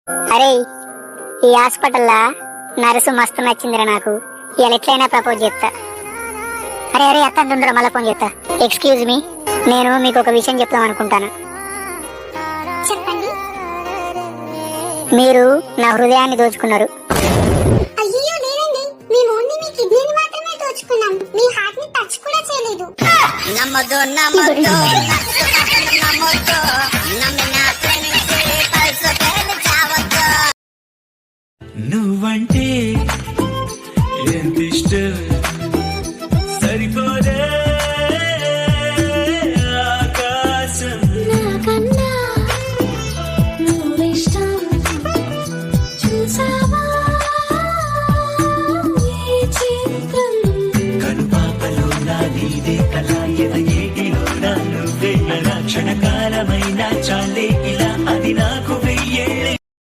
అరే ఈ హాస్పిటల్లా నర్సు మస్తు నచ్చిందిరా నాకు. ఇలా ఎట్లయినా ప్రపోజ్ చేస్తా. అరే అరే అత్త తొందర మళ్ళీ ఫోన్ చేస్తా. ఎక్స్క్యూజ్ మీ, నేను మీకు ఒక విషయం చెప్తాం అనుకుంటాను. చెప్పండి. మీరు నా హృదయాన్ని దోచుకున్నారు. అయ్యో లేదండి, మేము ఓన్లీ మీ కిడ్నీని మాత్రమే దోచుకున్నాం, మీ హార్ట్ ని టచ్ కూడా చేయలేదు. నమ్మదు నమ్మదు నమ్మదు నమ్మదు